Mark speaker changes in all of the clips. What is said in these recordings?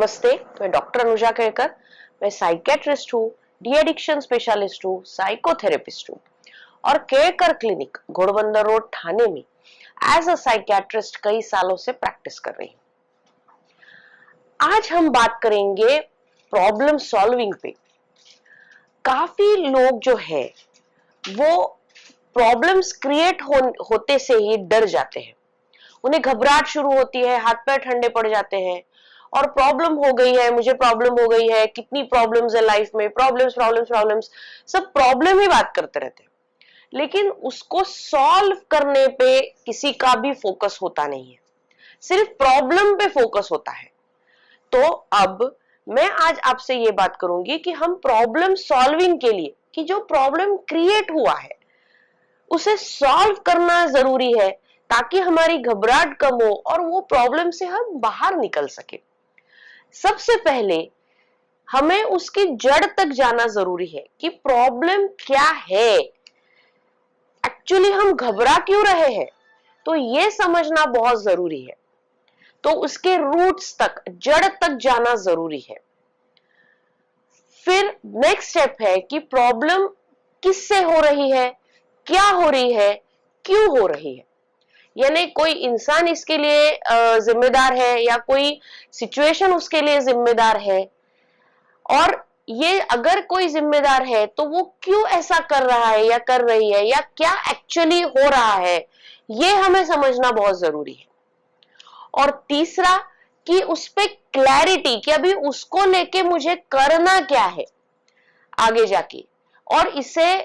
Speaker 1: नमस्ते, मैं डॉक्टर अनुजा केरकर। मैं साइकेट्रिस्ट हूँ, डी एडिक्शन स्पेशलिस्ट हूँ, साइकोथेरेपिस्ट हूँ और केरकर क्लिनिक घोड़बंदर रोड ठाणे में एज अ साइकेट्रिस्ट कई सालों से प्रैक्टिस कर रही हूँ। आज हम बात करेंगे प्रॉब्लम सॉल्विंग पे। काफी लोग जो है वो प्रॉब्लम्स क्रिएट होते से ही डर जाते हैं। उन्हें घबराहट शुरू होती है, हाथ पैर ठंडे पड़ जाते हैं और प्रॉब्लम हो गई है, मुझे प्रॉब्लम हो गई है, कितनी प्रॉब्लम्स है लाइफ में, प्रॉब्लम्स प्रॉब्लम्स प्रॉब्लम्स, सब प्रॉब्लम ही बात करते रहते हैं। लेकिन उसको सॉल्व करने पे किसी का भी फोकस होता नहीं है, सिर्फ प्रॉब्लम पे फोकस होता है। तो अब मैं आज आपसे ये बात करूंगी कि हम प्रॉब्लम सॉल्विंग के लिए, कि जो प्रॉब्लम क्रिएट हुआ है उसे सॉल्व करना जरूरी है ताकि हमारी घबराहट कम हो और वो प्रॉब्लम से हम बाहर निकल सके। सबसे पहले हमें उसकी जड़ तक जाना जरूरी है कि प्रॉब्लम क्या है, एक्चुअली हम घबरा क्यों रहे हैं, तो ये समझना बहुत जरूरी है। तो उसके रूट्स तक, जड़ तक जाना जरूरी है। फिर नेक्स्ट स्टेप है कि प्रॉब्लम किससे हो रही है, क्या हो रही है, क्यों हो रही है। यानी कोई इंसान इसके लिए जिम्मेदार है या कोई सिचुएशन उसके लिए जिम्मेदार है, और ये अगर कोई जिम्मेदार है तो वो क्यों ऐसा कर रहा है या कर रही है, या क्या एक्चुअली हो रहा है, ये हमें समझना बहुत जरूरी है। और तीसरा कि उस पे क्लैरिटी, कि अभी उसको लेके मुझे करना क्या है आगे जाके, और इसे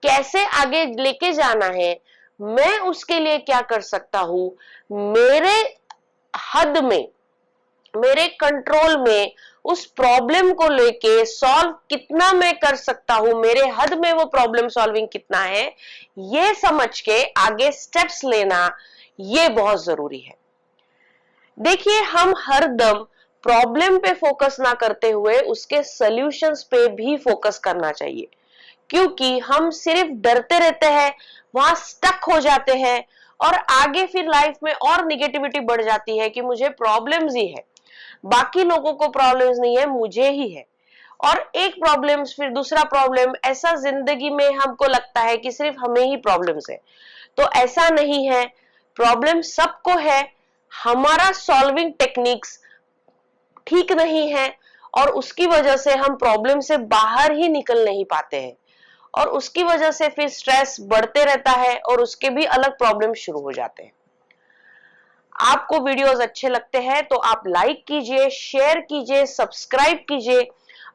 Speaker 1: कैसे आगे लेके जाना है, मैं उसके लिए क्या कर सकता हूं, मेरे हद में, मेरे कंट्रोल में उस प्रॉब्लम को लेके सॉल्व कितना मैं कर सकता हूं, मेरे हद में वो प्रॉब्लम सॉल्विंग कितना है, ये समझ के आगे स्टेप्स लेना, ये बहुत जरूरी है। देखिए, हम हरदम प्रॉब्लम पे फोकस ना करते हुए उसके सॉल्यूशंस पे भी फोकस करना चाहिए, क्योंकि हम सिर्फ डरते रहते हैं, वहां स्टक हो जाते हैं और आगे फिर लाइफ में और निगेटिविटी बढ़ जाती है कि मुझे प्रॉब्लम्स ही है, बाकी लोगों को प्रॉब्लम्स नहीं है, मुझे ही है। और एक प्रॉब्लम फिर दूसरा प्रॉब्लम, ऐसा जिंदगी में हमको लगता है कि सिर्फ हमें ही प्रॉब्लम्स है। तो ऐसा नहीं है, प्रॉब्लम सबको है, हमारा सॉल्विंग टेक्निक्स ठीक नहीं है और उसकी वजह से हम प्रॉब्लम से बाहर ही निकल नहीं पाते हैं, और उसकी वजह से फिर स्ट्रेस बढ़ते रहता है और उसके भी अलग प्रॉब्लम शुरू हो जाते हैं। आपको वीडियोस अच्छे लगते हैं तो आप लाइक कीजिए, शेयर कीजिए, सब्सक्राइब कीजिए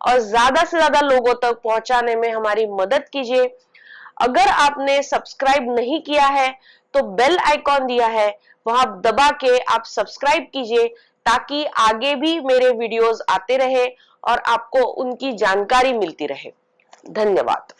Speaker 1: और ज्यादा से ज्यादा लोगों तक पहुंचाने में हमारी मदद कीजिए। अगर आपने सब्सक्राइब नहीं किया है तो बेल आइकॉन दिया है, वहां दबा के आप सब्सक्राइब कीजिए ताकि आगे भी मेरे वीडियोस आते रहे और आपको उनकी जानकारी मिलती रहे। धन्यवाद।